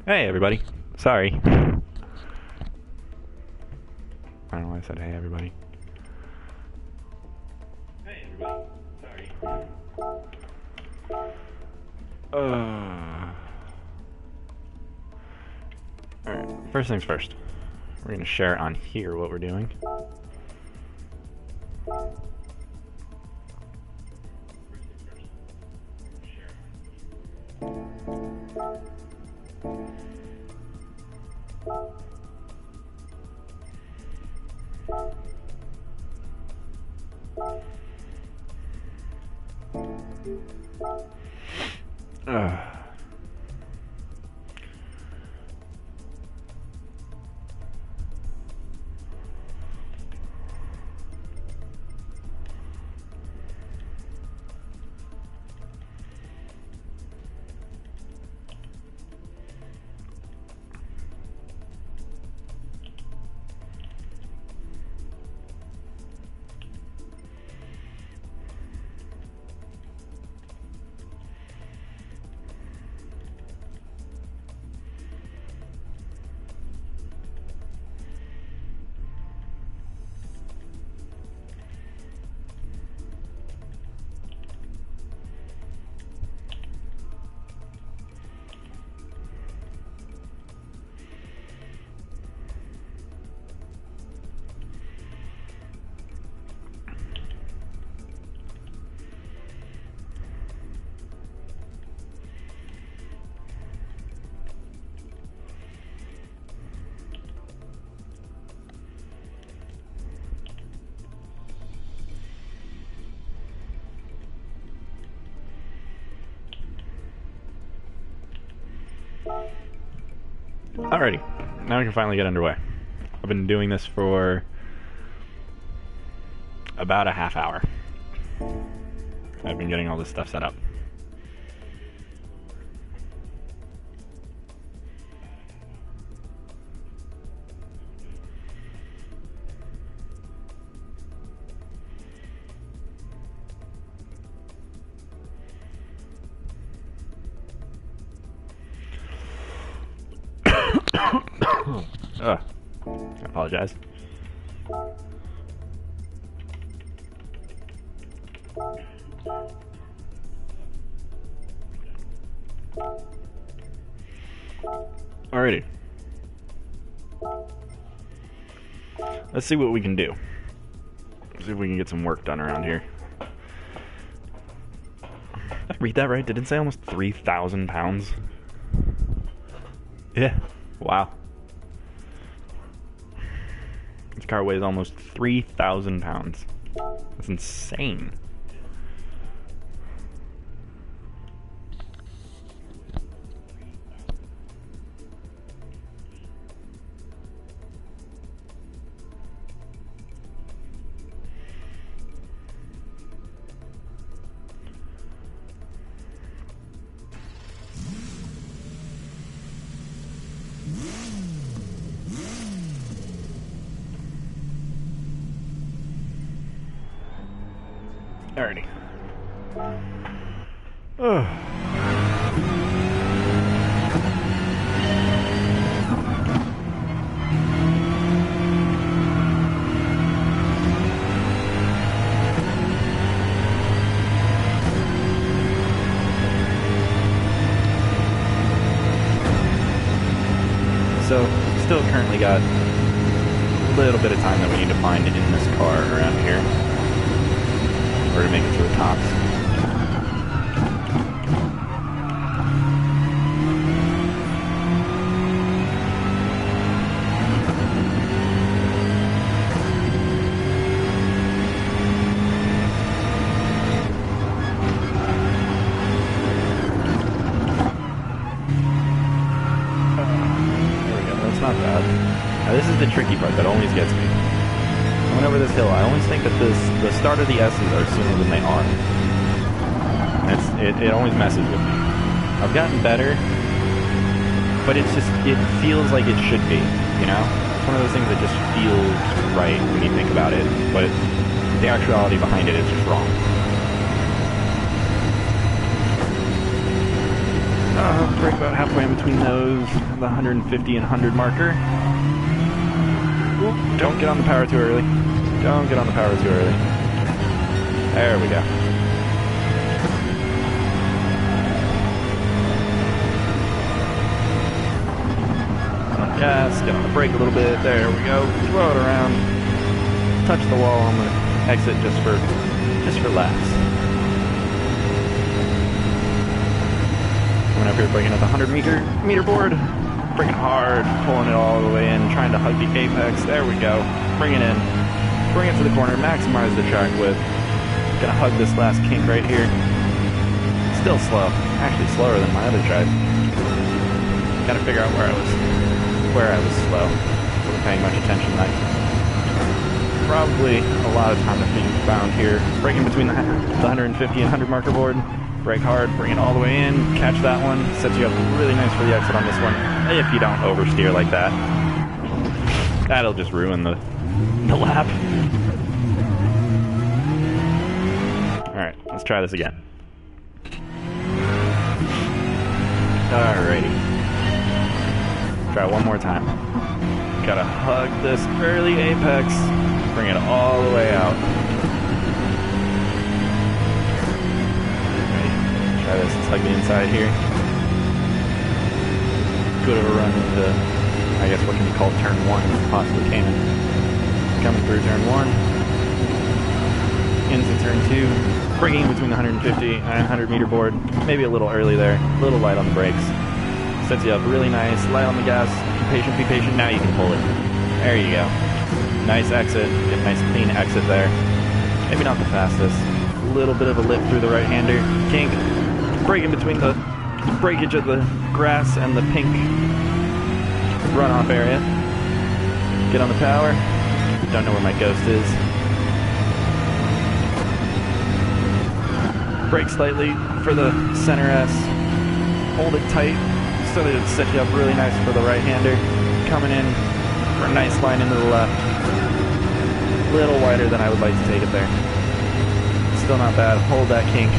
Hey, everybody. Sorry. I don't know why I said hey, everybody. Hey, everybody. Sorry. Alright, first things first. We're going to share on here what we're doing. Alrighty, now we can finally get underway. I've been doing this for about a half hour. I've been getting all this stuff set up. I apologize. Alrighty. Let's see what we can do. See if we can get some work done around here. Did I read that right? Did it say almost 3,000 pounds? Yeah. Wow. This car weighs almost 3,000 pounds. That's insane. Alrighty. So, still currently got a little bit of time that we need to find in this car around here in order to make it to the tops. Not bad. Now this is the tricky part that always gets me. Coming over this hill, I always think that the start of the S's are sooner than they are. And it always messes with me. I've gotten better, but it feels like it should be, you know? It's one of those things that just feels right when you think about it, but the actuality behind it is just wrong. Brake about halfway in between those, the 150 and 100 marker. Ooh, don't get on the power too early. Don't get on the power too early. There we go. Gas, get on the brake a little bit. There we go. Throw it around. Touch the wall on the exit just for laughs. Coming up here, braking at the 100 meter board. Braking hard, pulling it all the way in, trying to hug the apex. There we go. Bring it in. Bring it to the corner. Maximize the track width. Gonna hug this last kink right here. Still slow. Actually slower than my other drive. Gotta figure out where I was slow. Wasn't paying much attention tonight. Probably a lot of time to be found here. Braking between the 150 and 100 marker board. Brake hard, bring it all the way in, catch that one. Sets you up really nice for the exit on this one. If you don't oversteer like that. That'll just ruin the lap. Alright, let's try this again. Alrighty. Try one more time. Gotta hug this early apex. Bring it all the way out. Ready? Try this. Let's hug the inside here. Good of a run into, I guess, what can be called turn 1, possibly Cayman. Coming through turn 1. Into turn 2. Braking between the 150 and 100 meter board. Maybe a little early there. A little light on the brakes. Sets you up really nice. Light on the gas. Be patient, be patient. Now you can pull it. There you go. Nice exit. Get a nice clean exit there. Maybe not the fastest. A little bit of a lip through the right-hander. Kink. Break in between the breakage of the grass and the pink runoff area. Get on the power. Don't know where my ghost is. Brake slightly for the center S. Hold it tight so that it sets you up really nice for the right-hander. Coming in for a nice line into the left. A little wider than I would like to take it there. Still not bad. Hold that kink.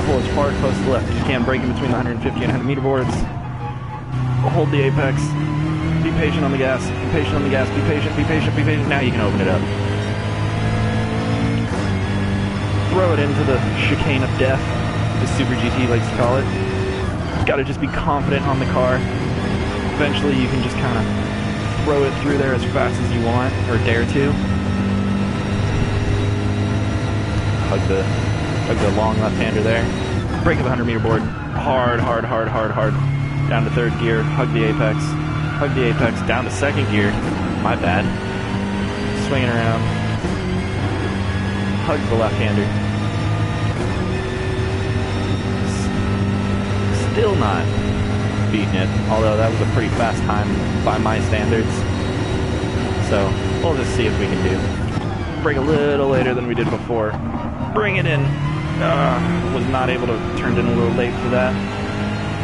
Pull as far close to the left as you can. Break in between the 150 and 100 meter boards. Hold the apex. Be patient on the gas. Be patient on the gas. Be patient, be patient, be patient. Now you can open it up. Throw it into the chicane of death, as Super GT likes to call it. Gotta just be confident on the car. Eventually you can just kind of throw it through there as fast as you want, or dare to. Hug the long left-hander there. Brake of the 100 meter board. Hard, hard, hard, hard, hard. Down to third gear. Hug the apex. Hug the apex. Down to second gear. My bad. Swinging around. Hug the left-hander. Still not beating it, although that was a pretty fast time by my standards. So we'll just see if we can do. Brake a little later than we did before. Bring it in. Was not able to turn in a little late for that.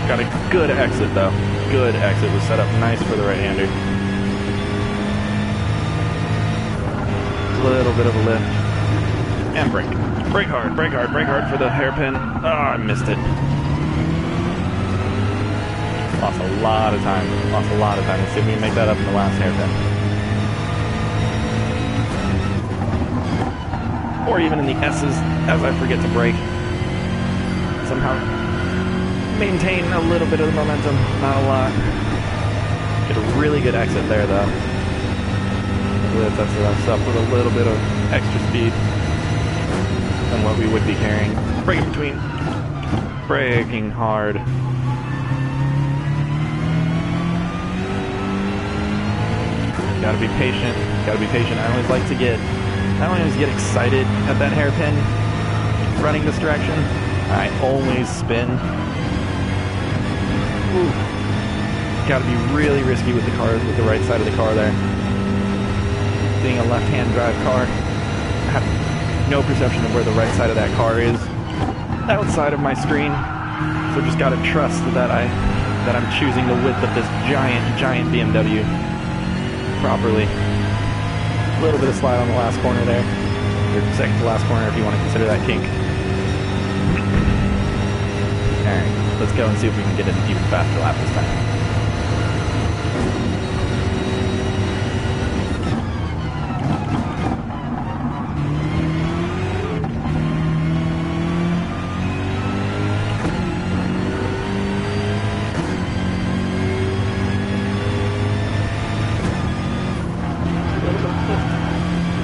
Got a good exit though. Good exit. Was set up nice for the right-hander. Little bit of a lift. And brake. Brake hard, brake hard, brake hard for the hairpin. I missed it. Lost a lot of time. Lost a lot of time. Let's see if we can make that up in the last hairpin. Or even in the S's, as I forget to brake. Somehow maintain a little bit of the momentum. Not a lot. Get a really good exit there, though. That's up with a little bit of extra speed than what we would be carrying. Braking between. Braking hard. Gotta be patient. Gotta be patient. I always like to get excited at that hairpin running this direction. I always spin. Ooh. Gotta be really risky with the cars, with the right side of the car there. Being a left-hand drive car, I have no perception of where the right side of that car is outside of my screen. So just gotta trust that I'm choosing the width of this giant BMW properly. A little bit of slide on the last corner there, or second to last corner if you want to consider that kink. Alright, let's go and see if we can get an even faster lap this time.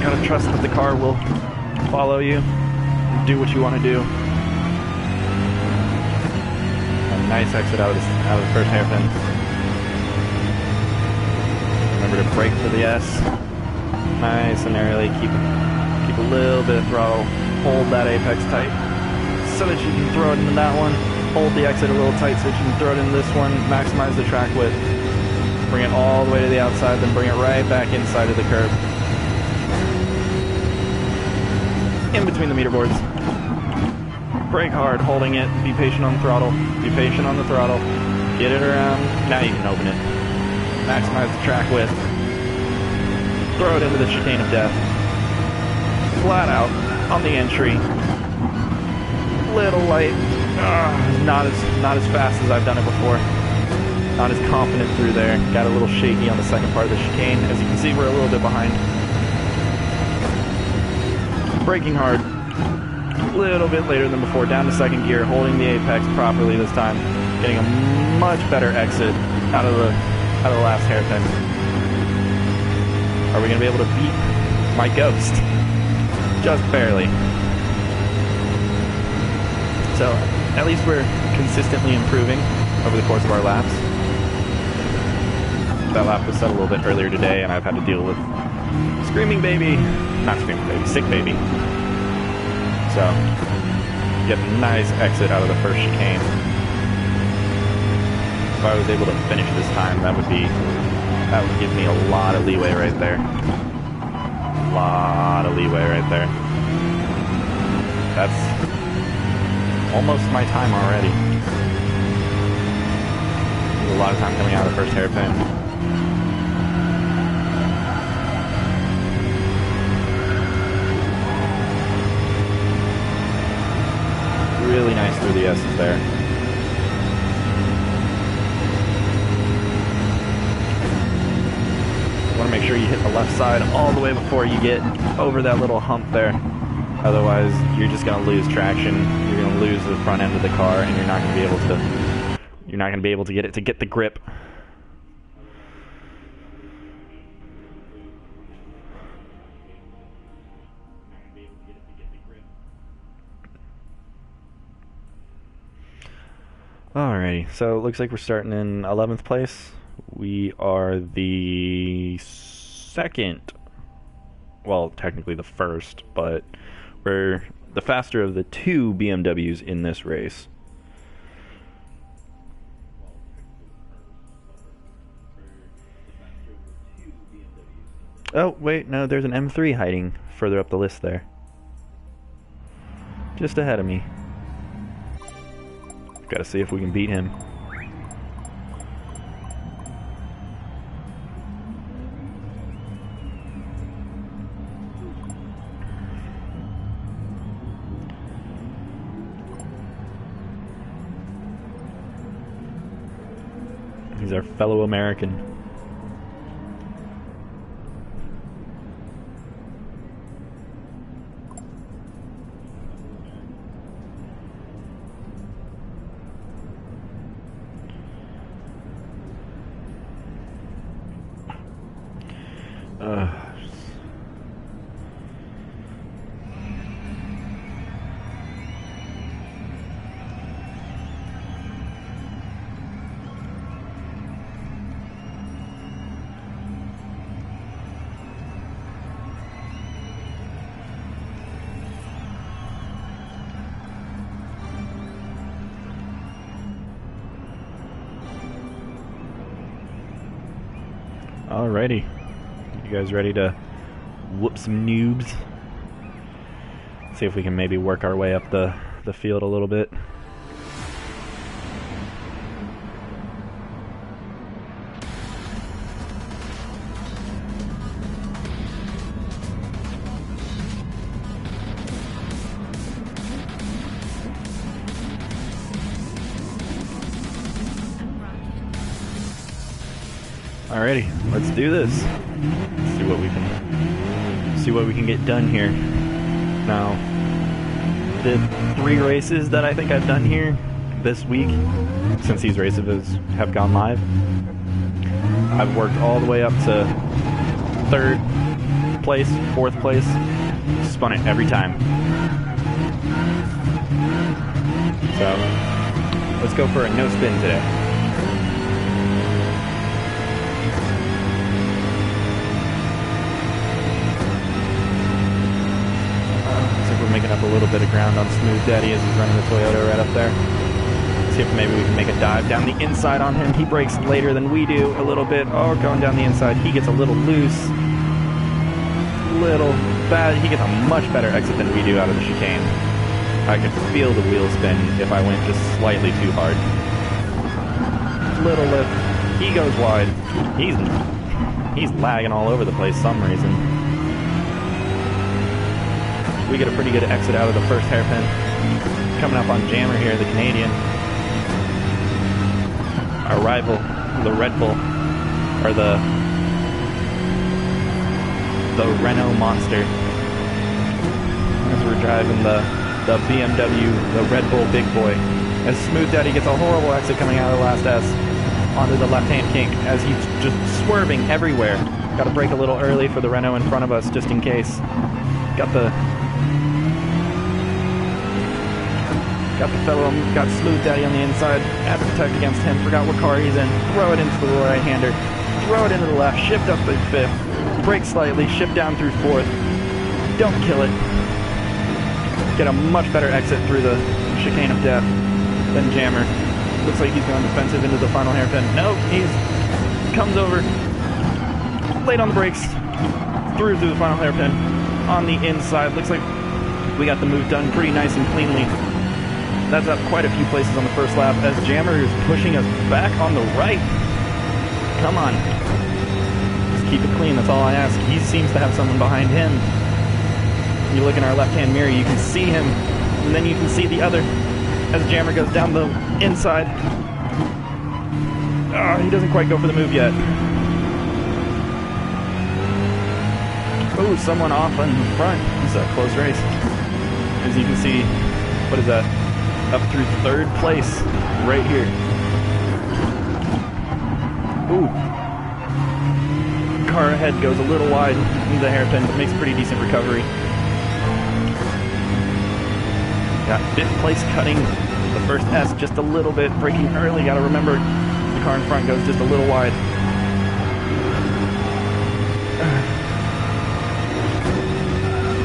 Gotta trust that the car will follow you, do what you want to do. A nice exit out of the first hairpin. Remember to brake for the S. Nice and early. Keep a little bit of throttle. Hold that apex tight so that you can throw it into that one. Hold the exit a little tight so that you can throw it into this one. Maximize the track width. Bring it all the way to the outside, then bring it right back inside of the curb. In between the meter boards. Brake hard, holding it. Be patient on the throttle. Be patient on the throttle. Get it around. Now you can open it. Maximize the track width. Throw it into the chicane of death. Flat out on the entry. Little light. Not as fast as I've done it before. Not as confident through there. Got a little shaky on the second part of the chicane. As you can see, we're a little bit behind. Braking hard, a little bit later than before, down to second gear, holding the apex properly this time, getting a much better exit out of the last hairpin. Are we going to be able to beat my Ghost? Just barely. So, at least we're consistently improving over the course of our laps. That lap was set a little bit earlier today, and I've had to deal with Screaming Baby. Not Screaming Baby, Sick Baby. So, get a nice exit out of the first chicane. If I was able to finish this time, that would give me a lot of leeway right there. A lot of leeway right there. That's almost my time already. There's a lot of time coming out of the first hairpin. Really nice through the S's there. You want to make sure you hit the left side all the way before you get over that little hump there. Otherwise, you're just going to lose traction. You're going to lose the front end of the car, and you're not going to be able to get it to get the grip. Alrighty, so it looks like we're starting in 11th place. We are the second, well, technically the first, but we're the faster of the two BMWs in this race. Oh, wait, no, there's an M3 hiding further up the list there. Just ahead of me. Gotta see if we can beat him. He's our fellow American. Alrighty. You guys ready to whoop some noobs? See if we can maybe work our way up the field a little bit. Alrighty, let's do this. See what we can get done here. Now, the 3 races that I think I've done here this week, since these races have gone live, I've worked all the way up to 3rd place, 4th place, spun it every time. So, let's go for a no spin today. Making up a little bit of ground on Smooth Daddy as he's running the Toyota right up there. See if maybe we can make a dive down the inside on him. He brakes later than we do a little bit. Oh, going down the inside. He gets a little loose. Little bad. He gets a much better exit than we do out of the chicane. I could feel the wheel spin if I went just slightly too hard. Little lift. He goes wide. He's lagging all over the place for some reason. We get a pretty good exit out of the first hairpin. Coming up on Jammer here, the Canadian. Our rival, the Red Bull, or the Renault Monster. As we're driving the BMW, the Red Bull Big Boy. As Smooth Daddy gets a horrible exit coming out of the last S onto the left-hand kink as he's just swerving everywhere. Got to brake a little early for the Renault in front of us just in case. Got Smooth Daddy on the inside. Had to protect against him. Forgot what car he's in. Throw it into the right-hander. Throw it into the left. Shift up through 5th. Brake slightly. Shift down through 4th. Don't kill it. Get a much better exit through the chicane of death than Jammer. Looks like he's going defensive into the final hairpin. Nope. He comes over. Late on the brakes. Through the final hairpin. On the inside. Looks like we got the move done pretty nice and cleanly. That's up quite a few places on the first lap as Jammer is pushing us back on the right. Come on. Just keep it clean, that's all I ask. He seems to have someone behind him. You look in our left-hand mirror, you can see him, and then you can see the other as Jammer goes down the inside. Oh, he doesn't quite go for the move yet. Oh, someone off in the front. This is a close race. As you can see, what is that? Up through 3rd place, right here. Ooh. Car ahead goes a little wide into the hairpin, but makes a pretty decent recovery. Got 5th place cutting the first S just a little bit, braking early. Gotta remember, the car in front goes just a little wide.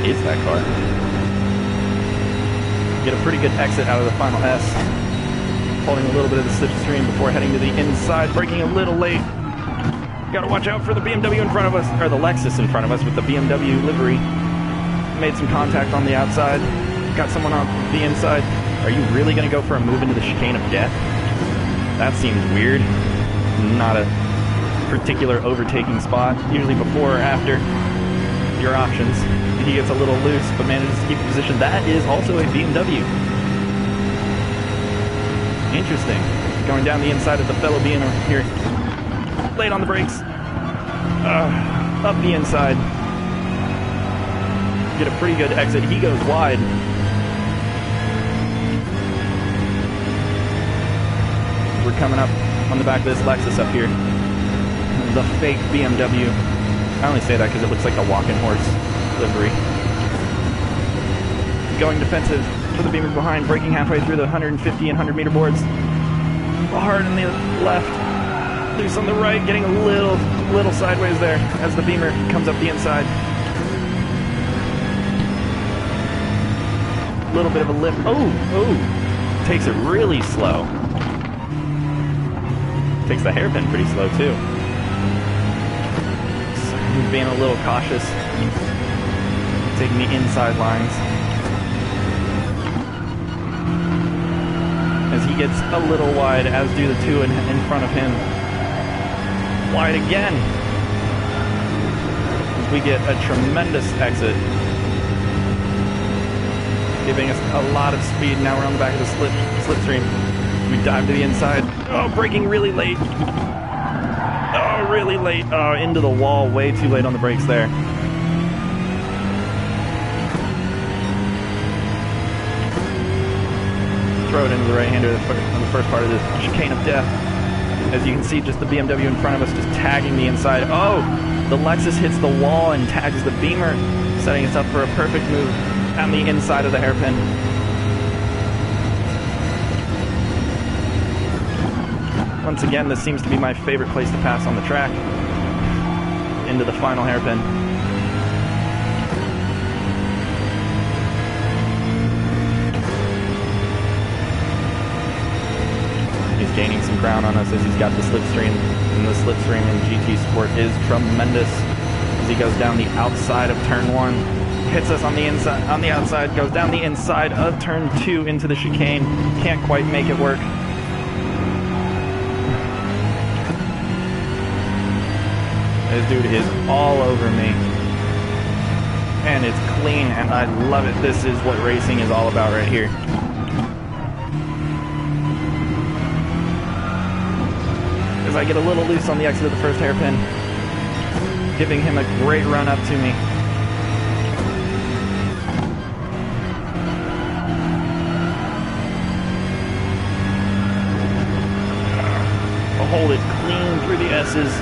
Is that car? Get a pretty good exit out of the final S. Holding a little bit of the slipstream before heading to the inside, braking a little late. Gotta watch out for the BMW in front of us, or the Lexus in front of us with the BMW livery. Made some contact on the outside. Got someone on the inside. Are you really gonna go for a move into the chicane of death? That seems weird. Not a particular overtaking spot. Usually before or after your options. He gets a little loose, but manages to keep the position. That is also a BMW. Interesting. Going down the inside of the fellow BMW here. Late on the brakes. Up the inside. Get a pretty good exit. He goes wide. We're coming up on the back of this Lexus up here. The fake BMW. I only say that because it looks like a walking horse livery. Going defensive for the Beamer behind, braking halfway through the 150 and 100 meter boards. Hard on the left, loose on the right, getting a little sideways there as the Beamer comes up the inside. A little bit of a lift. Oh, takes it really slow. Takes the hairpin pretty slow too. He's being a little cautious. Taking the inside lines. As he gets a little wide, as do the 2 in front of him. Wide again. As we get a tremendous exit. Giving us a lot of speed. Now we're on the back of the slipstream. We dive to the inside. Oh, braking really late. Oh, really late. Oh, into the wall. Way too late on the brakes there. Throw it into the right-hander on the first part of this chicane of death. As you can see, just the BMW in front of us just tagging the inside. Oh, the Lexus hits the wall and tags the Beamer, setting us up for a perfect move on the inside of the hairpin. Once again, this seems to be my favorite place to pass on the track. Into the final hairpin. He's gaining some ground on us as he's got the slipstream, and the slipstream in GT Sport is tremendous as he goes down the outside of turn 1, hits us on the inside, on the outside, goes down the inside of turn 2 into the chicane, can't quite make it work. This dude is all over me, and it's clean, and I love it. This is what racing is all about right here. As I get a little loose on the exit of the first hairpin, giving him a great run up to me. I'll hold it clean through the S's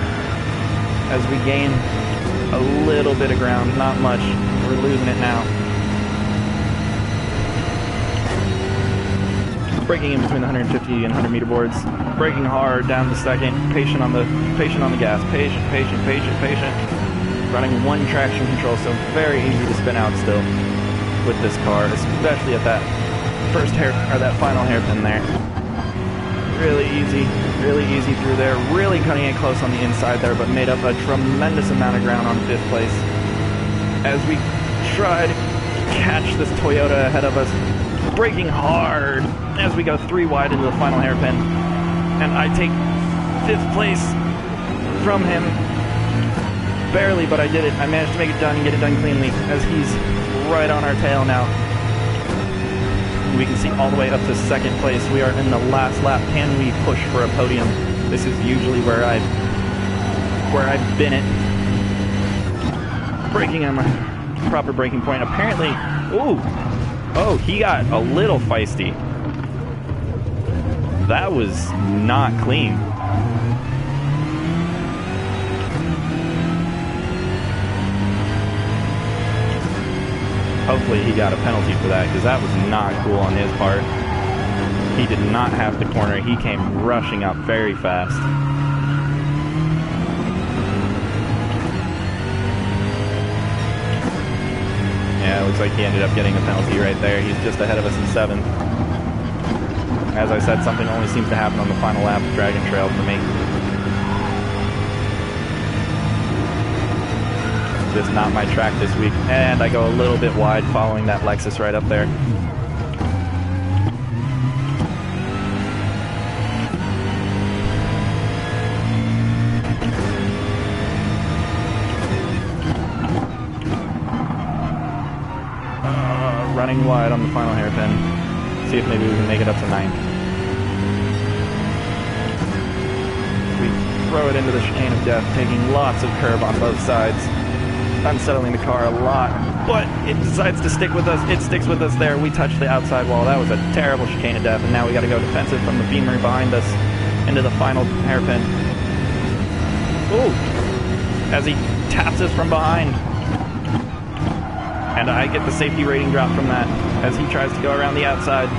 as we gain a little bit of ground, not much. We're losing it now. Braking in between the 150 and 100 meter boards, braking hard down the second, patient on the gas, patient. Running one traction control, so very easy to spin out still with this car, especially at that first hair or that final hairpin there. Really easy through there. Really cutting it close on the inside there, but made up a tremendous amount of ground on 5th place as we tried to catch this Toyota ahead of us. Braking hard as we go 3 wide into the final hairpin, and I take 5th place from him. Barely, but I did it. I managed to make it done and get it done cleanly as he's right on our tail now. We can see all the way up to 2nd place. We are in the last lap. Can we push for a podium? This is usually where I've been at. Braking on my proper braking point. Apparently, oh, he got a little feisty. That was not clean. Hopefully he got a penalty for that, because that was not cool on his part. He did not have to corner. He came rushing up very fast. Yeah, it looks like he ended up getting a penalty right there. He's just ahead of us in 7th. As I said, something only seems to happen on the final lap of Dragon Trail for me. Just not my track this week, and I go a little bit wide following that Lexus right up there. Running wide on the final hairpin. See if maybe we can make it up to 9th. We throw it into the chicane of death, taking lots of curb on both sides. Unsettling the car a lot, but it decides to stick with us. It sticks with us there. We touch the outside wall. That was a terrible chicane of death, and now we got to go defensive from the Beamer behind us into the final hairpin. Ooh! As he taps us from behind. And I get the safety rating drop from that as he tries to go around the outside.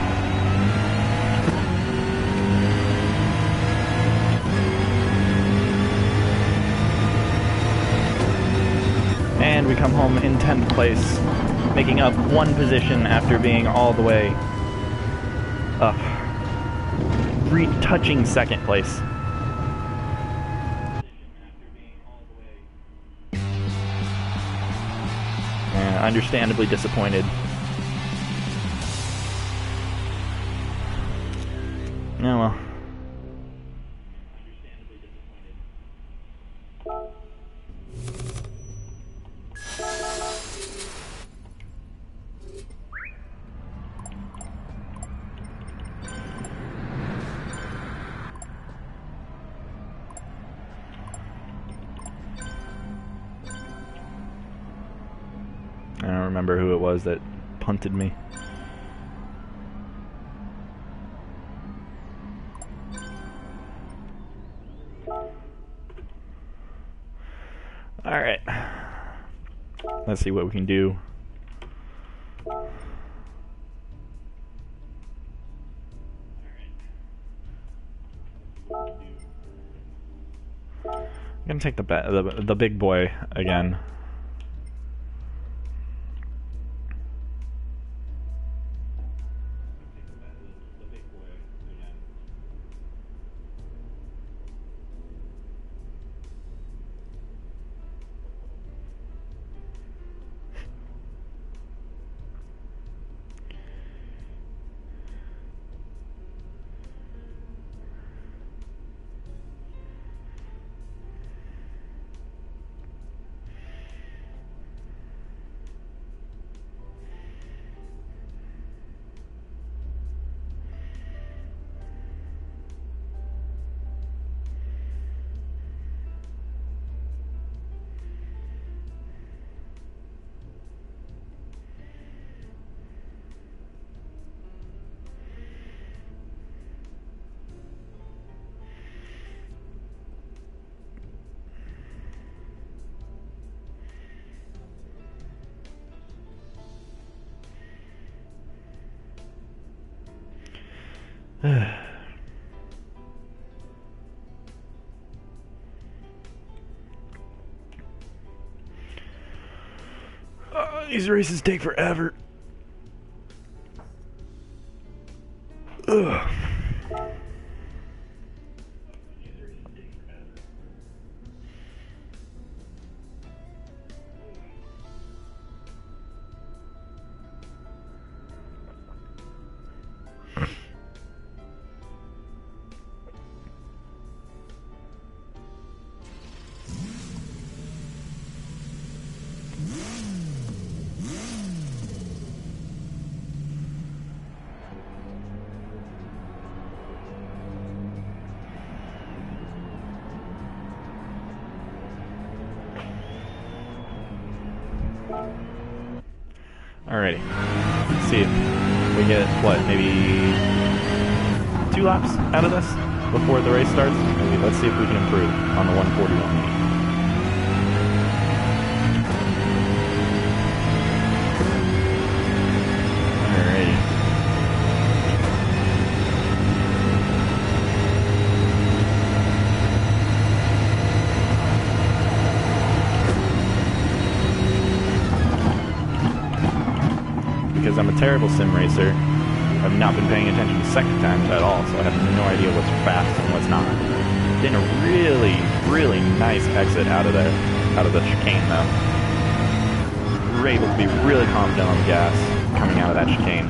And we come home in 10th place, making up 1 position after being all the way up, retouching 2nd place. Understandably disappointed. Oh well. remember who it was that punted me. Alright. Let's see what we can do. I'm gonna take the big boy again. These races take forever. Ugh. Alrighty. Let's see if we get, what, maybe 2 laps out of this before the race starts? Maybe. Let's see if we can improve on the 141. Because I'm a terrible sim racer, I've not been paying attention to second times at all, so I have no idea what's fast and what's not. Getting a really, really nice exit out of the chicane though. We're able to be really confident on the gas coming out of that chicane.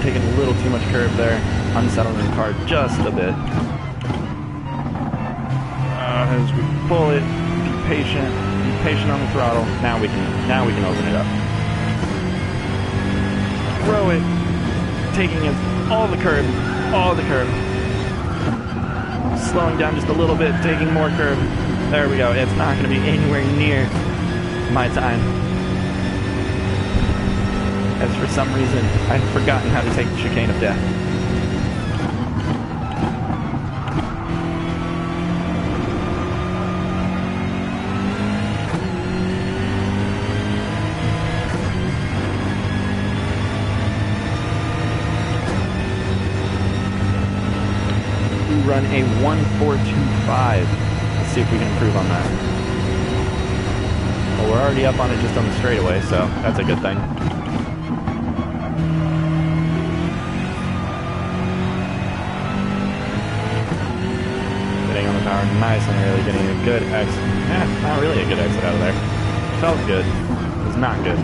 Taking a little too much curve there, unsettling the car just a bit. As we pull it, be patient on the throttle. Now we can open it up. Throw it, taking it all the curve. Slowing down just a little bit, taking more curve. There we go. It's not going to be anywhere near my time. As for some reason, I'd forgotten how to take the chicane of death. We run a 1:4.25. Let's see if we can improve on that. Well, we're already up on it just on the straightaway, so that's a good thing. Nice and really getting a good exit. Not really a good exit out of there. Felt good. It was not good.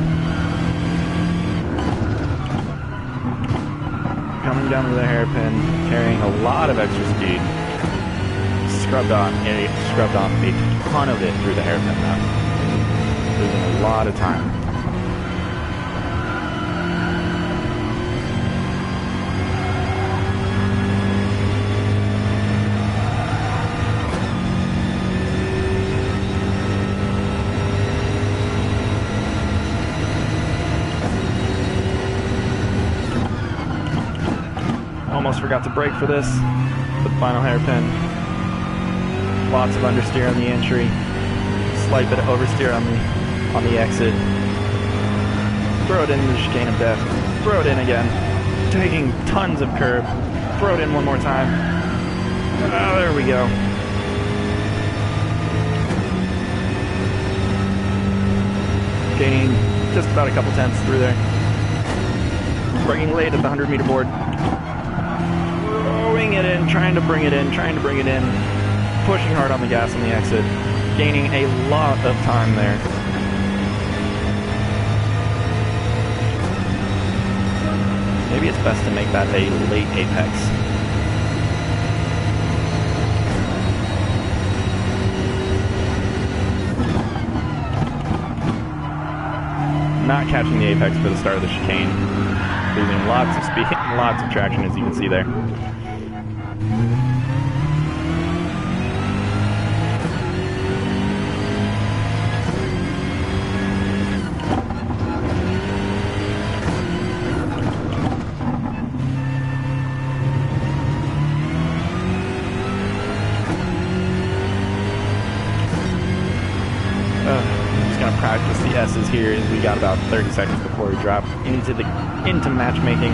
coming down to the hairpin, carrying a lot of extra speed. Scrubbed off a ton of it through the hairpin now. Losing a lot of time. Almost forgot to brake for this. The final hairpin. Lots of understeer on the entry. Slight bit of oversteer on the exit. Throw it into the chicane of death. Throw it in again. Taking tons of curb. Throw it in one more time. Oh, there we go. Gaining just about a couple tenths through there. Braking late at the 100-meter board. Throwing it in, trying to bring it in. Pushing hard on the gas on the exit. Gaining a lot of time there. Maybe it's best to make that a late apex. Not catching the apex for the start of the chicane. Losing lots of speed, lots of traction, as you can see there. Practice the S's here as we got about 30 seconds before we drop into matchmaking.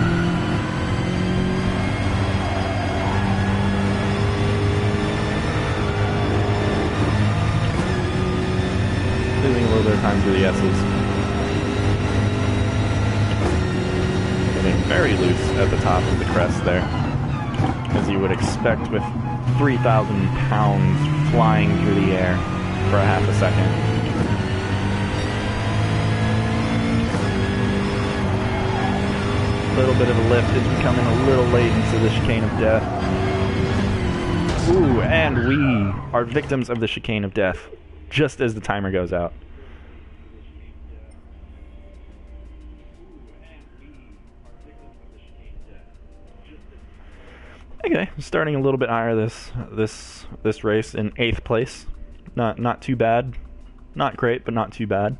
Losing a little bit of time through the S's. Getting very loose at the top of the crest there, as you would expect with 3,000 pounds flying through the air for a half a second. A little bit of a lift is coming a little late into the chicane of death. Ooh, and we are victims of the chicane of death just as the timer goes out. Okay, starting a little bit higher this race in 8th place. Not too bad. Not great, but not too bad.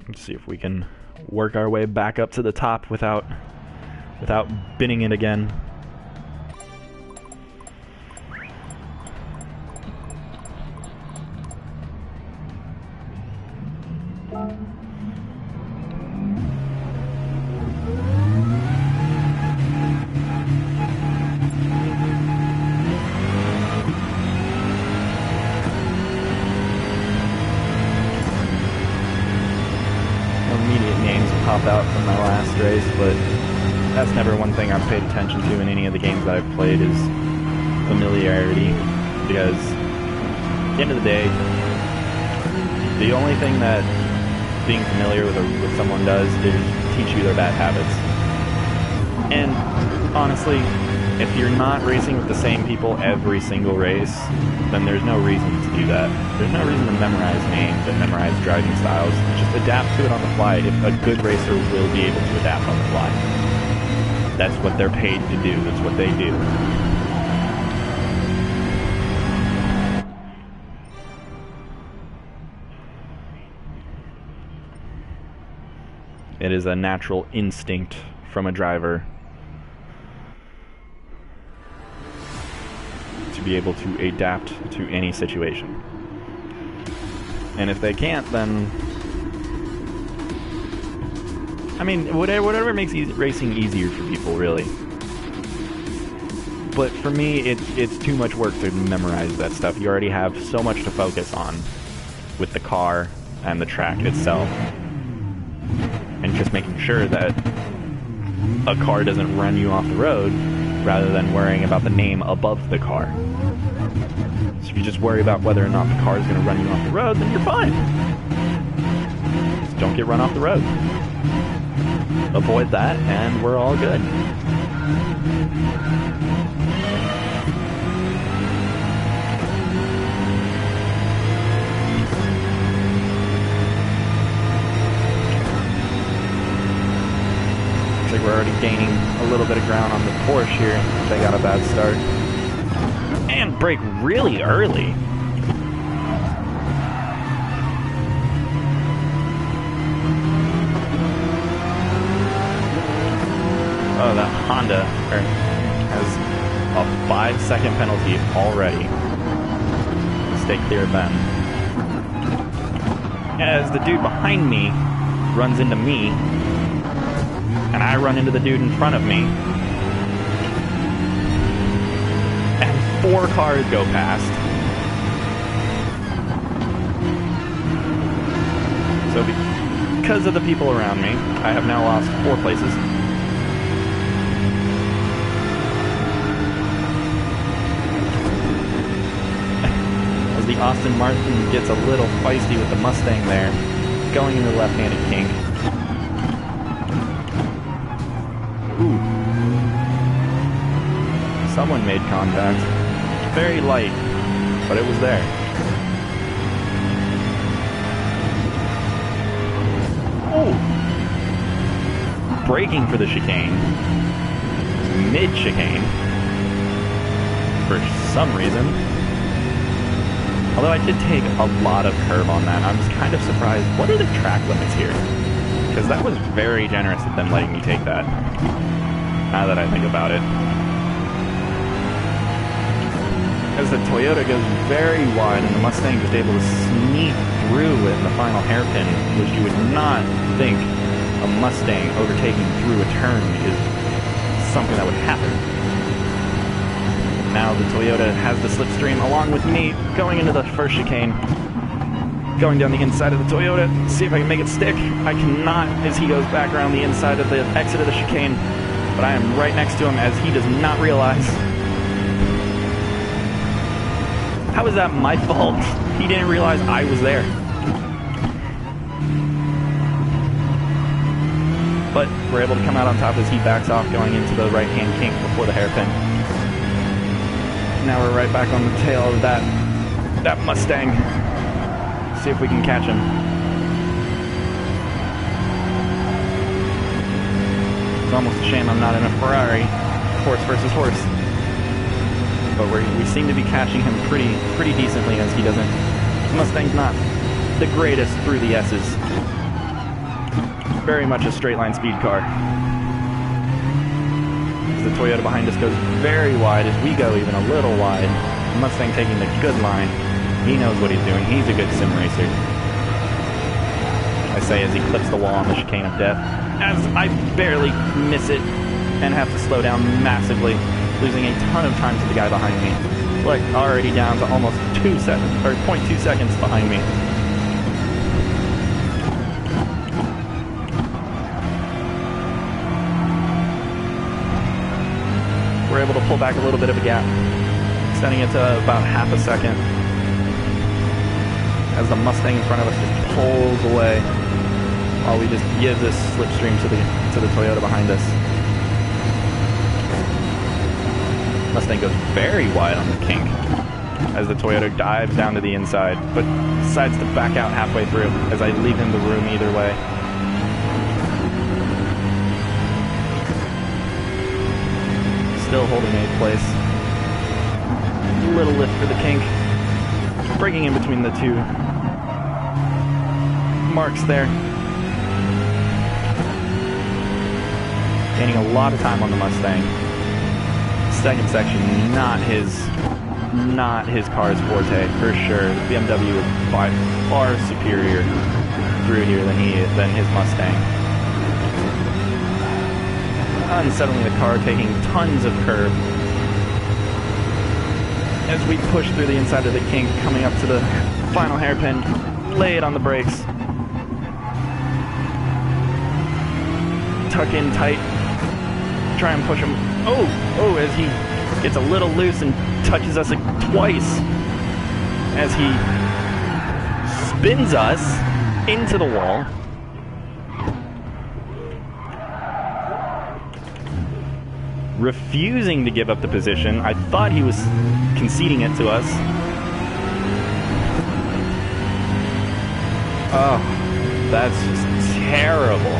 Let's see if we can work our way back up to the top without binning it again. Pop out from my last race, but that's never one thing I've paid attention to in any of the games that I've played is familiarity, because at the end of the day, the only thing that being familiar with someone does is teach you their bad habits. And honestly, if you're not racing with the same people every single race, then there's no reason to do that. There's no reason to memorize names and memorize driving styles. Just adapt to it on the fly. If a good racer will be able to adapt on the fly. That's what they're paid to do. That's what they do. It is a natural instinct from a driver to be able to adapt to any situation. And if they can't, then I mean, whatever makes racing easier for people, really. But for me, it's too much work to memorize that stuff. You already have so much to focus on with the car and the track itself. And just making sure that a car doesn't run you off the road, rather than worrying about the name above the car. So if you just worry about whether or not the car is going to run you off the road, then you're fine. Just don't get run off the road. Avoid that, and we're all good. Looks like we're already gaining a little bit of ground on the Porsche here. They got a bad start. And brake really early. Oh, that Honda has a 5-second penalty already. Stay clear of them. As the dude behind me runs into me, and I run into the dude in front of me, and 4 cars go past. So because of the people around me, I have now lost 4 places. As the Aston Martin gets a little feisty with the Mustang there, going into the left-handed kink. Ooh. Someone made contact. Very light, but it was there. Oh! Braking for the chicane. Mid-chicane. For some reason. Although I did take a lot of curb on that. I was kind of surprised. What are the track limits here? Because that was very generous of them letting me take that. Now that I think about it. As the Toyota goes very wide and the Mustang is able to sneak through in the final hairpin, which you would not think a Mustang overtaking through a turn is something that would happen. Now the Toyota has the slipstream along with me going into the first chicane. Going down the inside of the Toyota, see if I can make it stick. I cannot as he goes back around the inside of the exit of the chicane, but I am right next to him as he does not realize. How is that my fault? He didn't realize I was there. But we're able to come out on top as he backs off going into the right-hand kink before the hairpin. Now we're right back on the tail of that Mustang. See if we can catch him. It's almost a shame I'm not in a Ferrari. Horse versus horse. But we seem to be catching him pretty decently as he doesn't. The Mustang's not the greatest through the S's. Very much a straight line speed car. The Toyota behind us goes very wide as we go even a little wide. The Mustang taking the good line. He knows what he's doing. He's a good sim racer. I say as he clips the wall on the chicane of death. As I barely miss it and have to slow down massively, losing a ton of time to the guy behind me. Like already down to almost 2 seconds, or 0.2 seconds behind me. We're able to pull back a little bit of a gap, extending it to about half a second as the Mustang in front of us just pulls away while we just give this slipstream to the Toyota behind us. Mustang goes very wide on the kink as the Toyota dives down to the inside, but decides to back out halfway through as I leave him the room either way. Still holding 8th place. Little lift for the kink. Breaking in between the two marks there. Gaining a lot of time on the Mustang. Second section, not his car's forte, for sure. The BMW is by far superior through here than his Mustang. Unsettling the car, taking tons of curb. As we push through the inside of the kink, coming up to the final hairpin, lay it on the brakes. Tuck in tight, try and push him. Oh, as he gets a little loose and touches us twice. As he spins us into the wall. Refusing to give up the position. I thought he was conceding it to us. Oh, that's just terrible.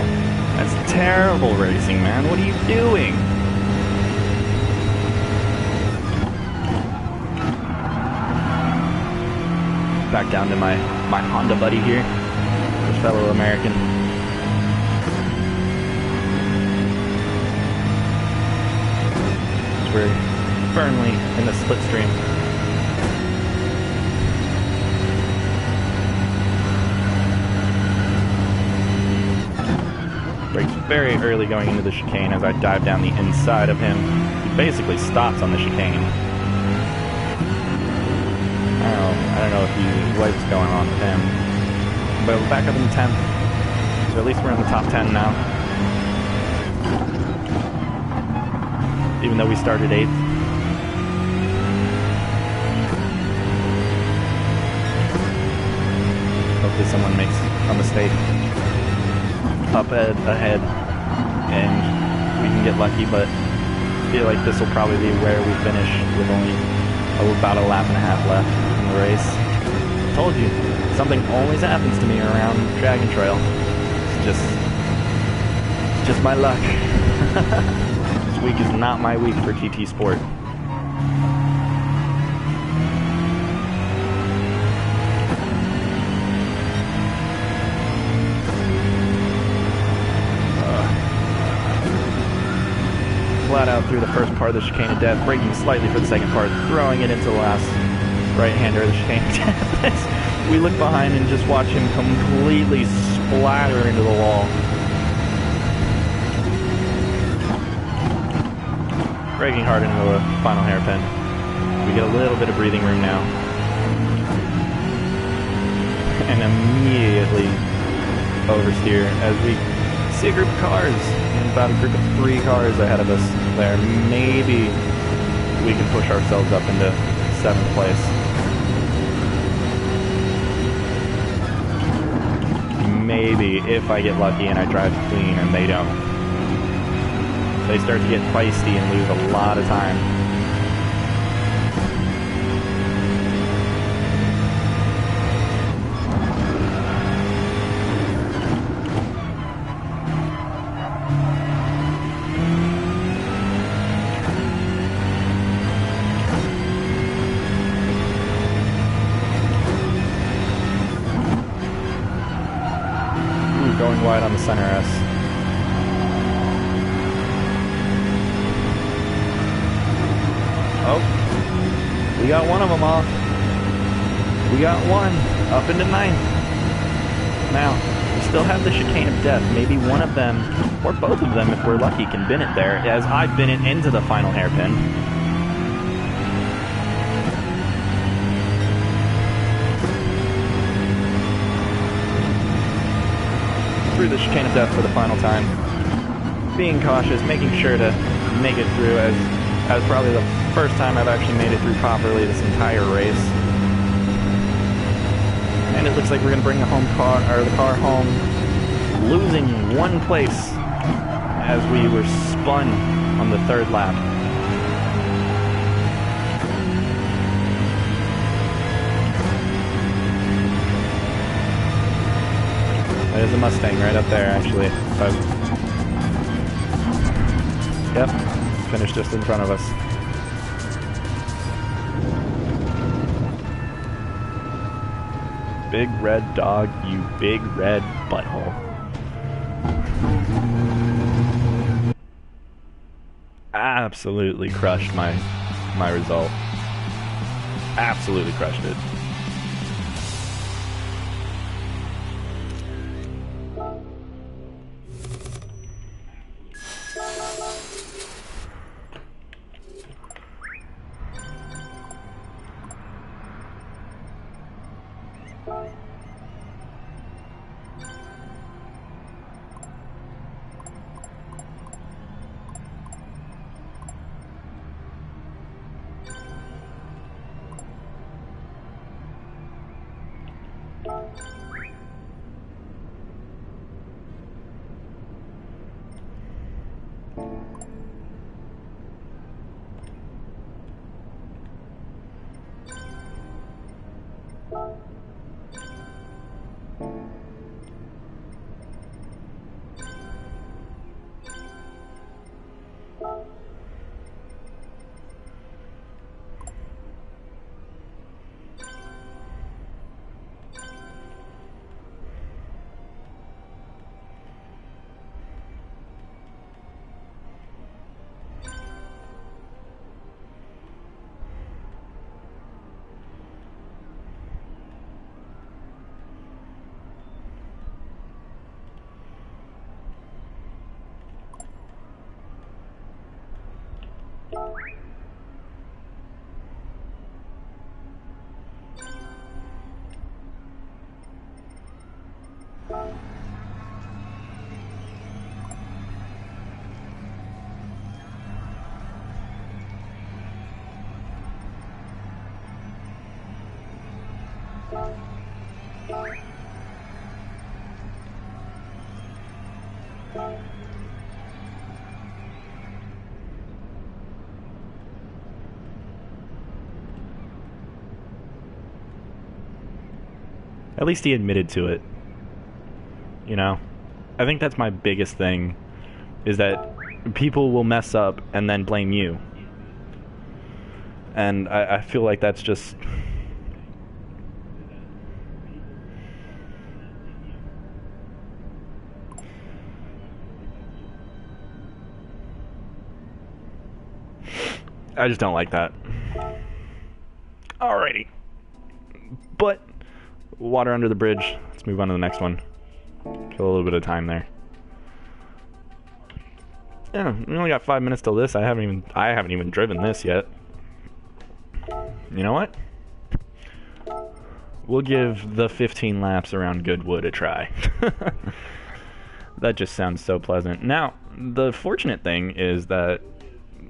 That's terrible racing, man. What are you doing? Back down to my Honda buddy here, the fellow American. We're firmly in the slipstream. Brakes very early going into the chicane as I dive down the inside of him. He basically stops on the chicane. I don't know if what's going on with him. But we're back up in the 10th. So at least we're in the top 10 now. Even though we started 8th. Hopefully someone makes a mistake up ahead and we can get lucky, but I feel like this will probably be where we finish with only about a lap and a half left in the race. I told you, something always happens to me around Dragon Trail. It's just my luck. This week is not my week for GT Sport. Flat out through the first part of the chicane of death, braking slightly for the second part, throwing it into the last right-hander of the chicane of death. We look behind and just watch him completely splatter into the wall. Braking hard into the final hairpin. We get a little bit of breathing room now. And immediately oversteer as we see a group of cars. And about a group of 3 cars ahead of us there. Maybe we can push ourselves up into 7th place. Maybe if I get lucky and I drive clean and they don't. They start to get feisty and lose a lot of time. Going wide on the center S. Oh, we got one of them off. We got one up into 9th. Now, we still have the chicane of death. Maybe one of them, or both of them, if we're lucky, can bin it there, as I bin it into the final hairpin. Through the chicane of death for the final time. Being cautious, making sure to make it through as probably the first time I've actually made it through properly this entire race. And it looks like we're going to bring the car home, losing 1 place as we were spun on the 3rd lap. There's a Mustang right up there, actually. Yep, finished just in front of us. Big red dog, you big red butthole. Absolutely crushed my result. Absolutely crushed it. At least he admitted to it. You know? I think that's my biggest thing, is that people will mess up and then blame you. And I feel like that's just... I just don't like that. Alrighty. But, water under the bridge. Let's move on to the next one. Kill a little bit of time there. Yeah, we only got 5 minutes till this. I haven't even driven this yet. You know what? We'll give the 15 laps around Goodwood a try. That just sounds so pleasant. Now, the fortunate thing is that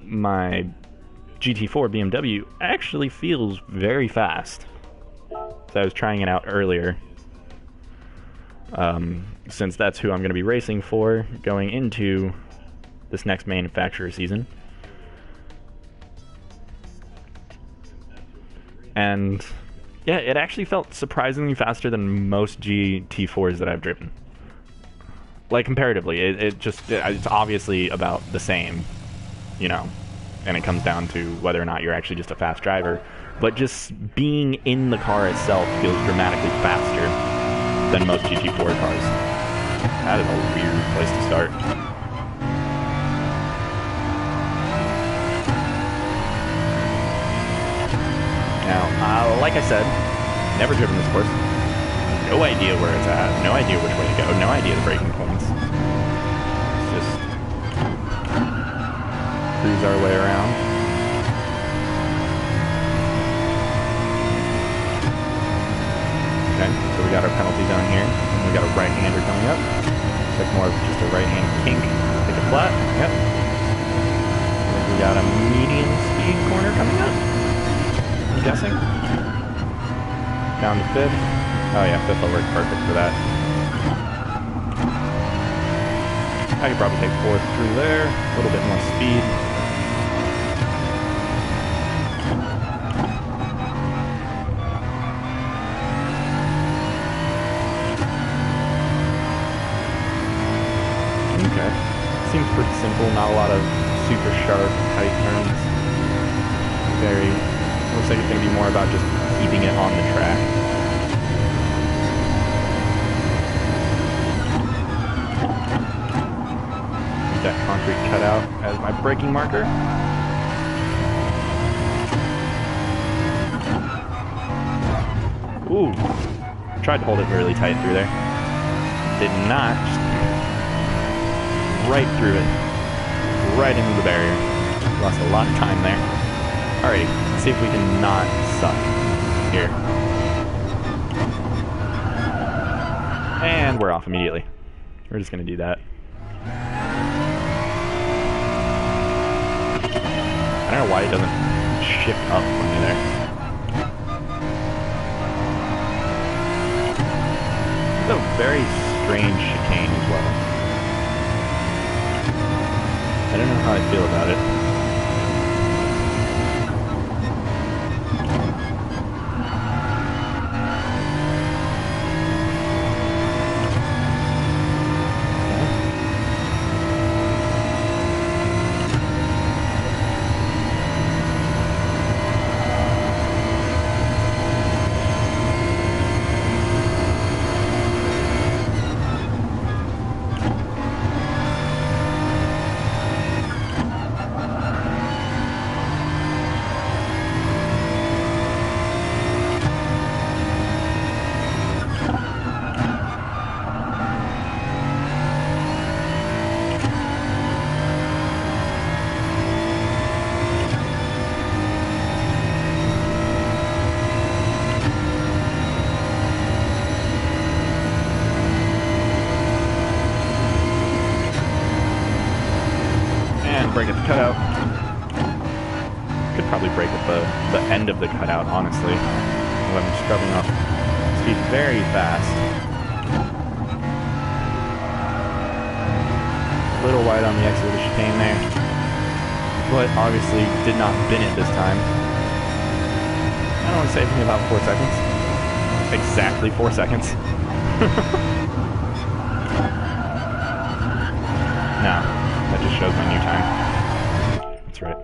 my GT4 BMW actually feels very fast. So I was trying it out earlier. Since that's who I'm going to be racing for going into this next manufacturer season. And yeah, it actually felt surprisingly faster than most GT4s that I've driven. Like comparatively, it's obviously about the same, you know, and it comes down to whether or not you're actually just a fast driver. But just being in the car itself feels dramatically faster than most GT4 cars. That is a weird place to start. Now, like I said, never driven this course. No idea where it's at. No idea which way to go. No idea the braking points. Let's just cruise our way around. Okay, so we got our penalty zone here. And we got a right-hander coming up. Looks like more of just a right-hand kink. Take it flat. Yep. And we got a medium speed corner coming up. I'm guessing. Down to 5th. Oh yeah, 5th will work perfect for that. I could probably take 4th through there. A little bit more speed. Okay. Seems pretty simple, not a lot of super sharp, tight turns. Looks like it's going to be more about just keeping it on the track. That concrete cutout as my braking marker. Ooh. Tried to hold it really tight through there. Did not. Just right through it. Right into the barrier. Lost a lot of time there. Alrighty, let's see if we can not suck here. And we're off immediately. We're just going to do that. I don't know why it doesn't shift up when you're there. It's a very strange chicane as well. I don't know how I feel about it. cutout. Could probably break at the end of the cutout, honestly. When I'm scrubbing off speed very fast. A little wide on the exit of the chicane there. But obviously did not bin it this time. I don't want to say anything about 4 seconds. Exactly 4 seconds. No, that just shows my new time. That's right.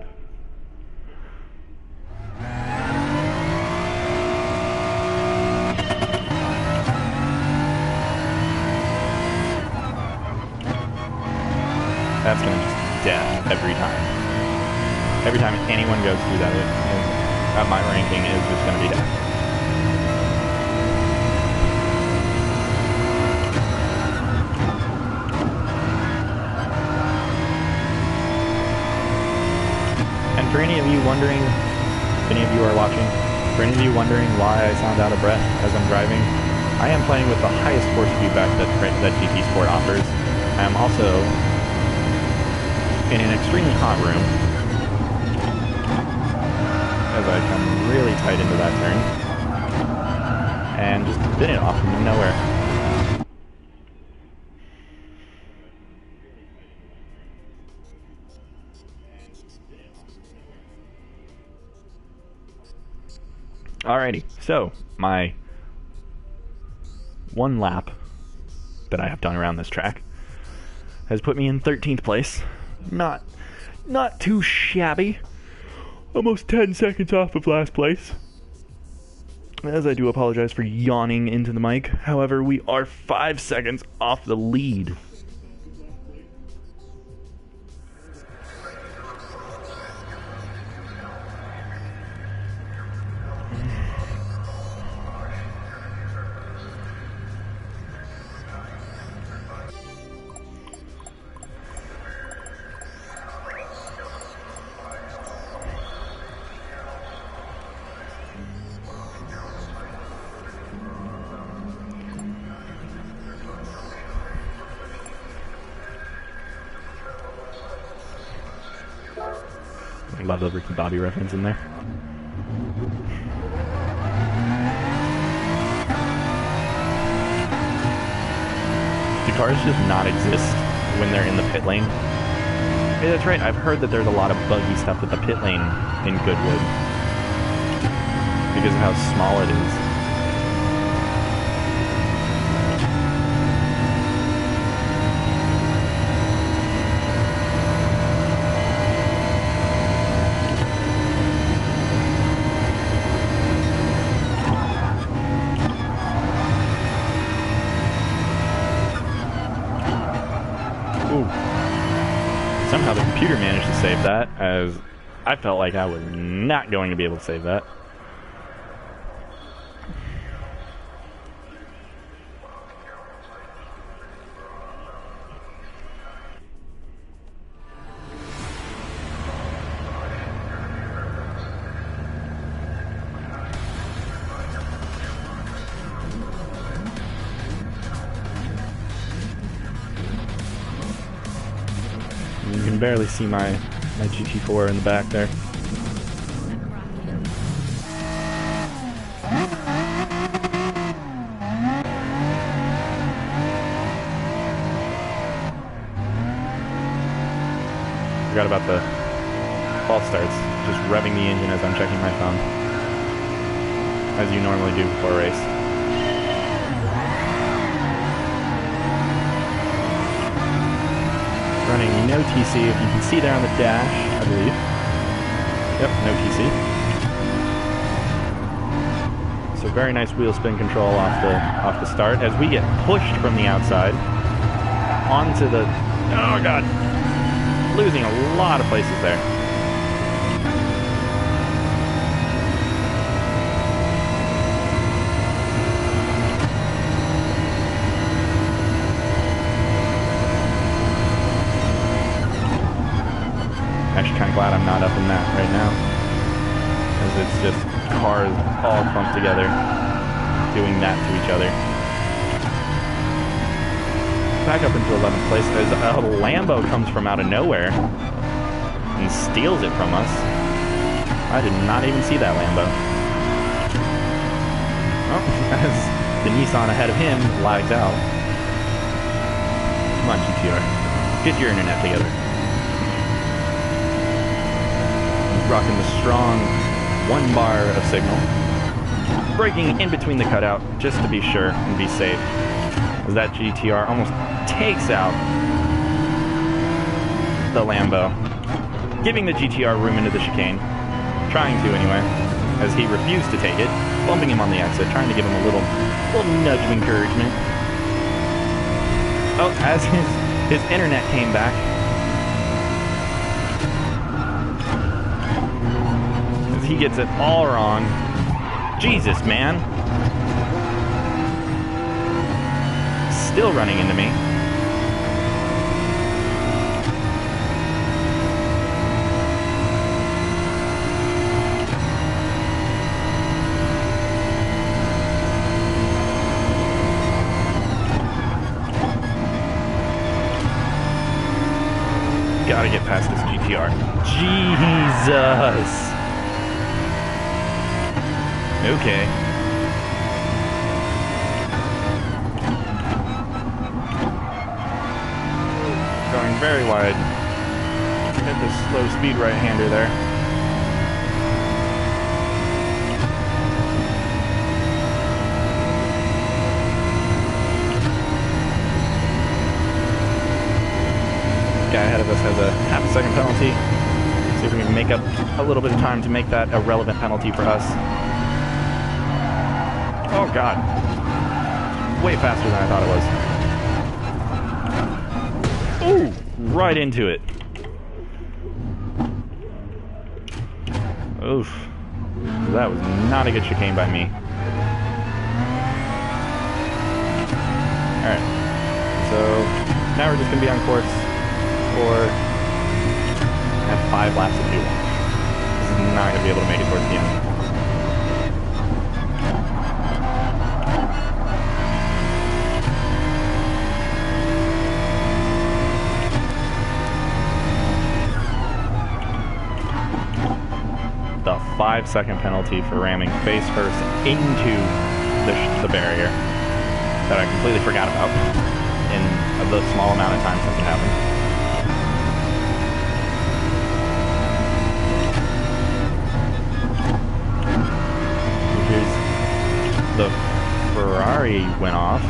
That's gonna just death every time. Every time anyone goes through that, my ranking is just gonna be death. For any of you wondering, if any of you are watching, for any of you wondering why I sound out of breath as I'm driving, I am playing with the highest force feedback that GT Sport offers. I am also in an extremely hot room as I come really tight into that turn and just bin it off from nowhere. Alrighty, so my one lap that I have done around this track has put me in 13th place. Not too shabby. Almost 10 seconds off of last place. As I do apologize for yawning into the mic. However, we are 5 seconds off the lead. I love the Ricky Bobby reference in there. Do cars just not exist when they're in the pit lane? Yeah, that's right. I've heard that there's a lot of buggy stuff with the pit lane in Goodwood because of how small it is. Somehow the computer managed to save that, as I felt like I was not going to be able to save that. You can barely see my GT4 in the back there. Forgot about the false starts, just revving the engine as I'm checking my phone, as you normally do before a race. Running no TC, if you can see there on the dash, I believe. Yep, no TC. So very nice wheel spin control off the start as we get pushed from the outside onto the, oh god, losing a lot of places there. Actually kind of glad I'm not up in that right now, because it's just cars all clumped together doing that to each other. Back up into 11th place as a Lambo comes from out of nowhere and steals it from us. I did not even see that Lambo. Oh, as the Nissan ahead of him lags out. Come on, GTR. Get your internet together. He's rocking the strong 1 bar of signal. Braking in between the cutout just to be sure and be safe. As that GTR almost takes out the Lambo, giving the GTR room into the chicane. Trying to anyway, as he refused to take it, bumping him on the exit, trying to give him a little nudge of encouragement. Oh, as his internet came back. As he gets it all wrong. Jesus, man. Still running into me. Gotta get past this GTR. Jesus! Okay. Going very wide. Hit the slow speed right-hander there. Guy ahead of us has a half-a-second penalty. See if we can make up a little bit of time to make that a relevant penalty for us. Oh god. Way faster than I thought it was. Ooh! Right into it. Oof. That was not a good chicane by me. Alright. So, now we're just going to be on course for have 5 laps of fuel. This is not going to be able to make it towards the end. The 5-second penalty for ramming face first into the barrier that I completely forgot about in the small amount of time since it happened. The Ferrari went off. I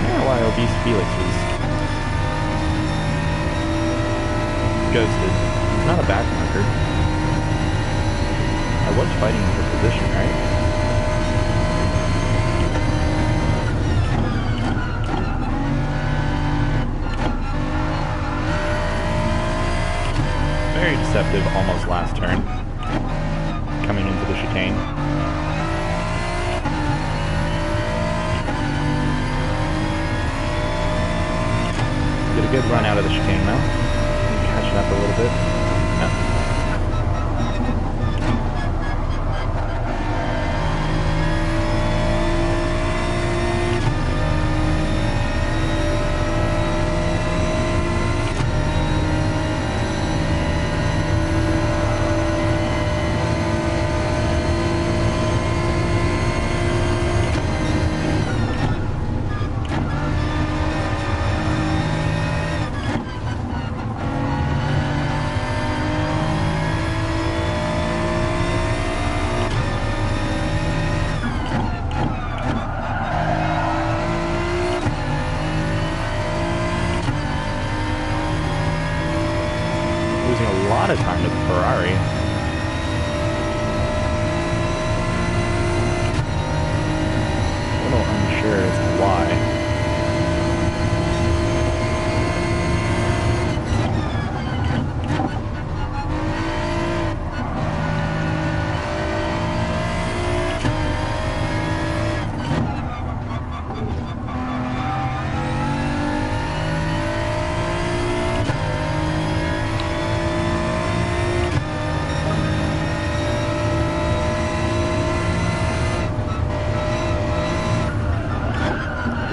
don't know why Obese Felix was ghosted. It's not a back marker. I was fighting for position, right? Very deceptive, almost last turn. Coming into the chicane. Get a good run out of the chicane now. Catching up a little bit. No.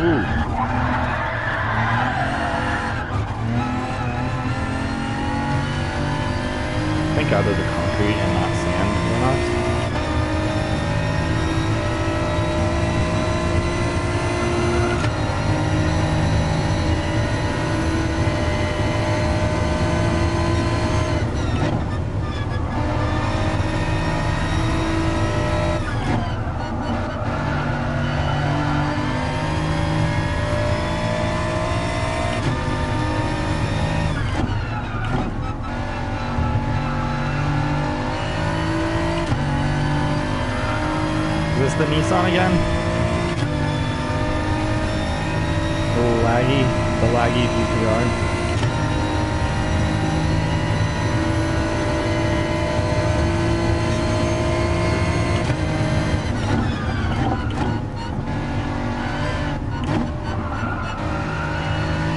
Ooh. Thank God those are concrete and not sand runoffs. Is this the Nissan again? The laggy GTR.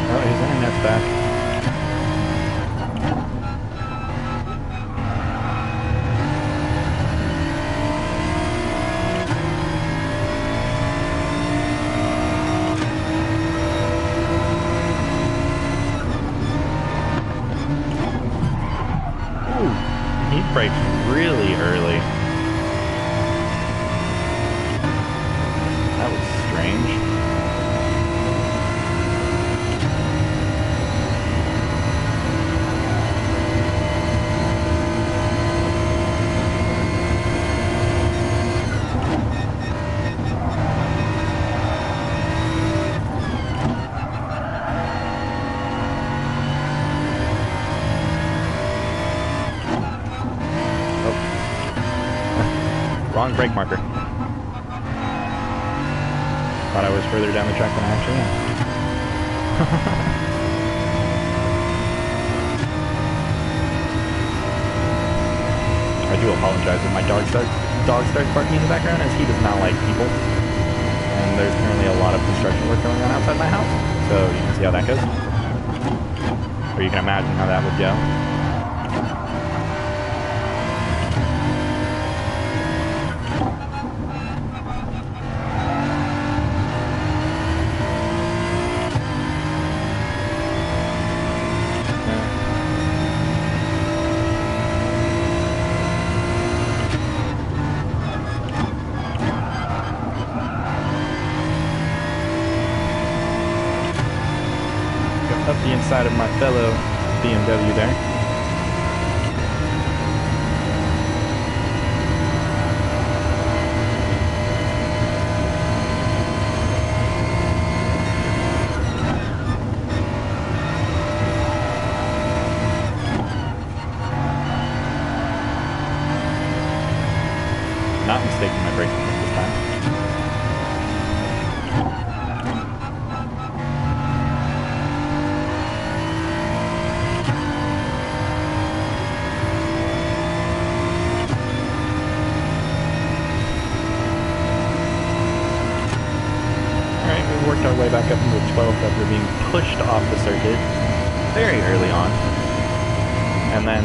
Oh, his internet's back. He brakes really early. That was strange. Wrong brake marker. Thought I was further down the track than I actually am. I do apologize if my dog starts barking in the background, as he does not like people. And there's currently a lot of construction work going on outside my house, so you can see how that goes. Or you can imagine how that would go. Up the inside of my fellow BMW there. Not mistaking my braking this time. Worked our way back up into the 12th after being pushed off the circuit very early on, and then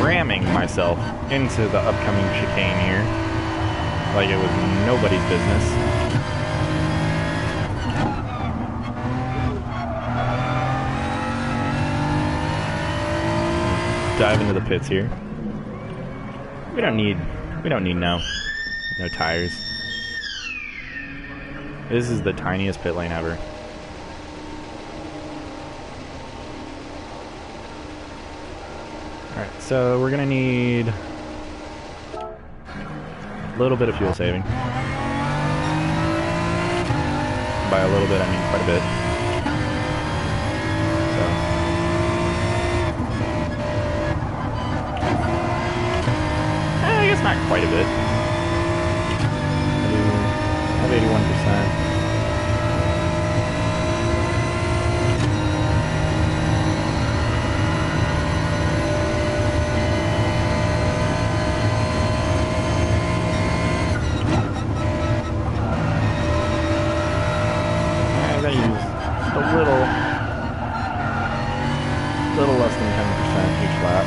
ramming myself into the upcoming chicane here like it was nobody's business. Dive into the pits here. We don't need no tires. This is the tiniest pit lane ever. Alright, so we're gonna need a little bit of fuel saving. By a little bit, I mean quite a bit. So, I guess not quite a bit. I have 81%. Little less than 10% each lap.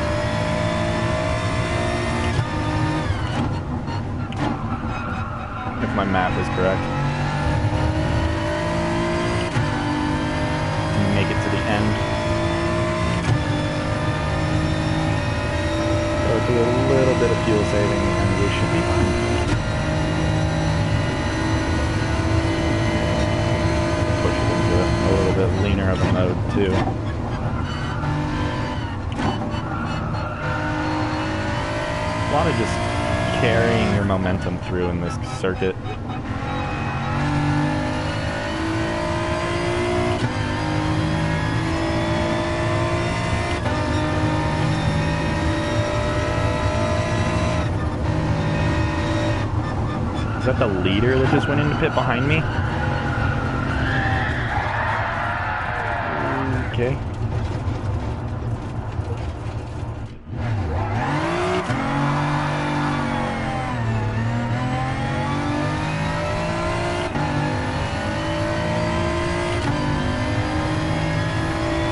If my math is correct. make it to the end. So do a little bit of fuel saving and we should be fine. Push it into a little bit leaner of a mode too. A lot of just carrying your momentum through in this circuit. Is that the leader that just went into pit behind me? Okay.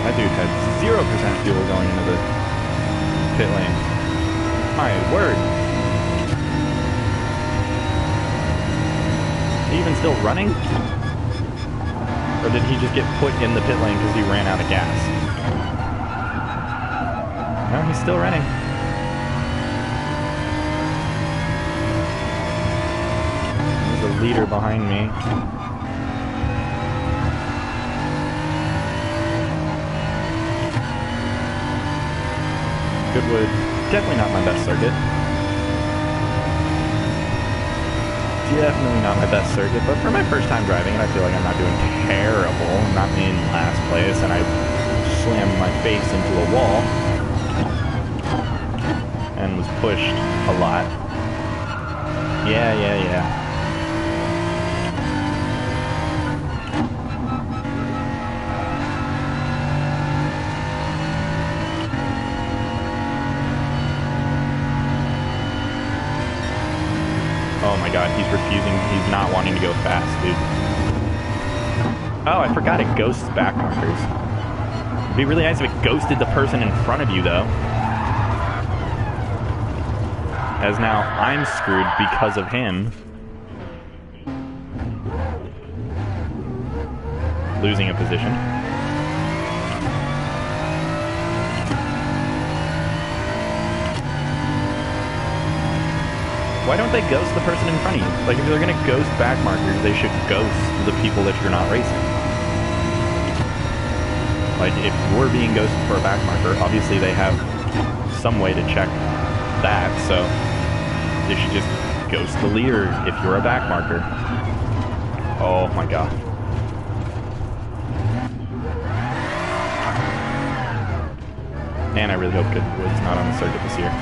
That dude had 0% fuel going into the pit lane. My word. Is he even still running? Or did he just get put in the pit lane because he ran out of gas? No, he's still running. There's a leader behind me. Goodwood, definitely not my best circuit. Definitely not my best circuit, but for my first time driving it, I feel like I'm not doing terrible. I'm not in last place, and I slammed my face into a wall and was pushed a lot. Yeah. Oh my god, he's refusing, he's not wanting to go fast, dude. Oh, I forgot it ghosts back markers. It'd be really nice if it ghosted the person in front of you, though. As now, I'm screwed because of him. Losing a position. Why don't they ghost the person in front of you? Like, if they're gonna ghost back markers, they should ghost the people that you're not racing. Like, if you're being ghosted for a back marker, obviously they have some way to check that, so they should just ghost the leader if you're a back marker. Oh my god. Man, I really hope Goodwood's not on the circuit this year.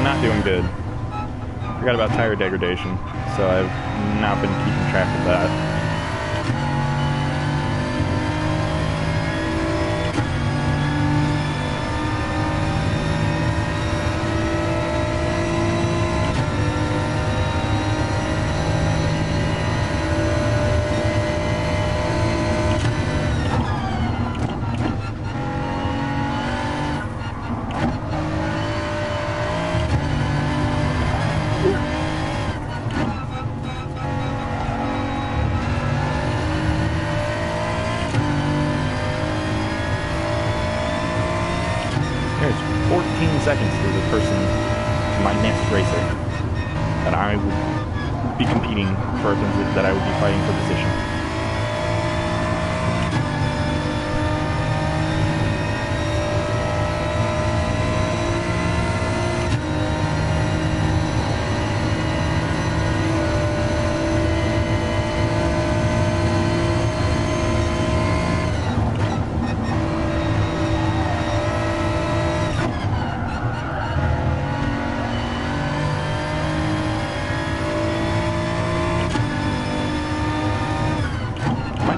Not doing good. Forgot about tire degradation, so I've not been keeping track of that. There's 14 seconds to the person, to my next racer, that I would be competing for, that I would be fighting for position.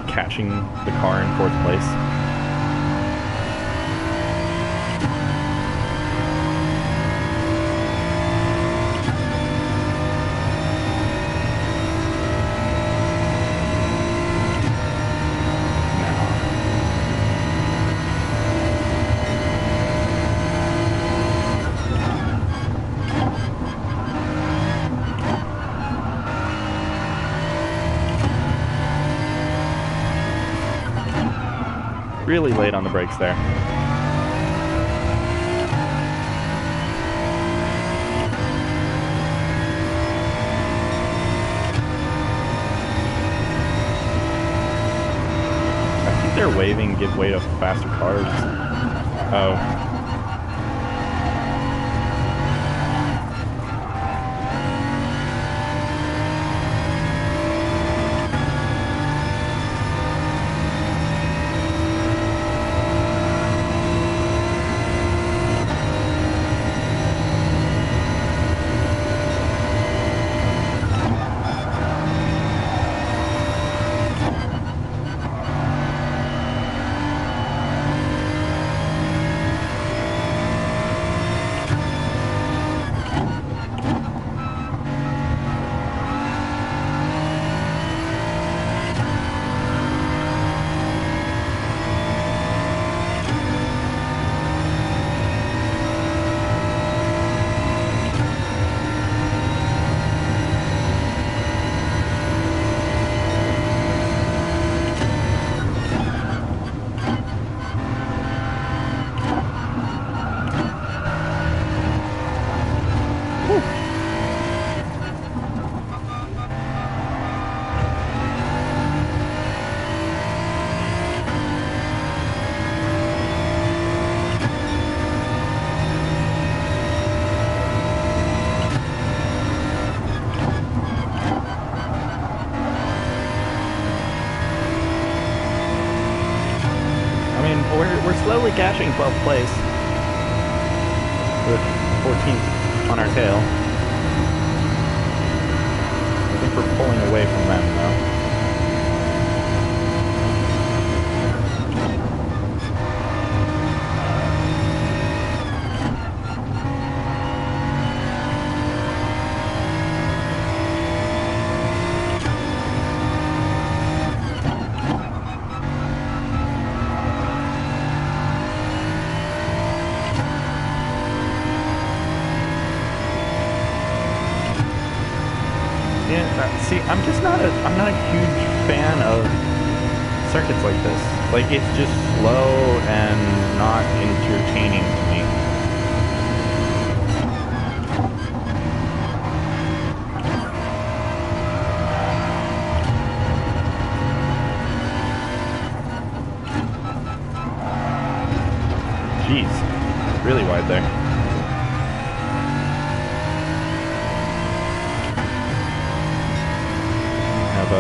Catching the car in fourth place. really late on the brakes there. I think they're waving give way to faster cars. Oh. We're slowly cashing 12th place with 14th on our tail. I think we're pulling away from them though. See, I'm not a huge fan of circuits like this. Like, it's just slow and not entertaining to me. Jeez, really wide there. A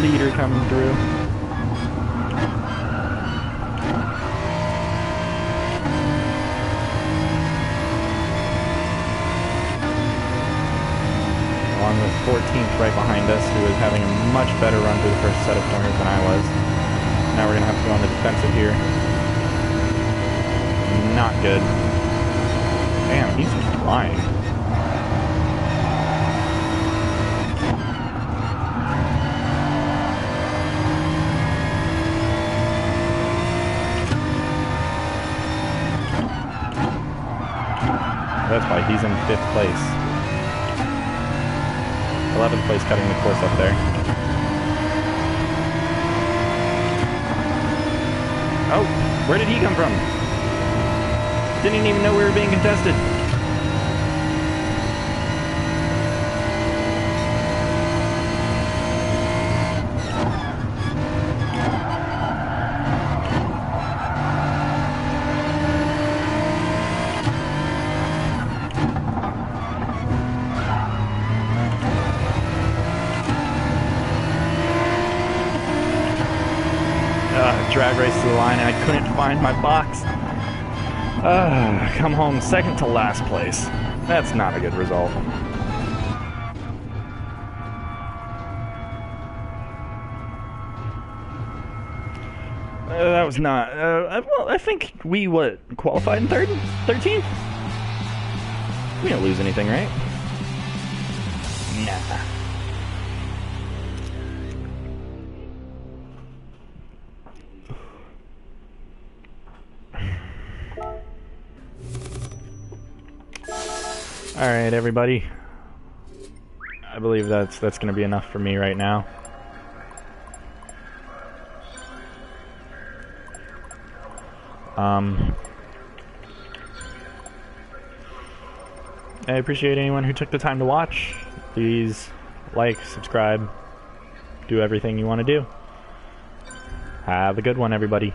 leader coming through. Along with 14th right behind us, who is having a much better run through the first set of corners than I was. Now we're going to have to go on the defensive here. Not good. Damn, he's flying. That's why he's in 5th place. 11th place cutting the course up there. Oh, where did he come from? Didn't even know we were being contested. Drag race to the line and I couldn't find my box. Come home second to last place. That's not a good result. That was not... well, I think we, qualified in 13th? We didn't lose anything, right? Nah. Alright, everybody. I believe that's going to be enough for me right now. I appreciate anyone who took the time to watch. Please like, subscribe, do everything you want to do. Have a good one, everybody.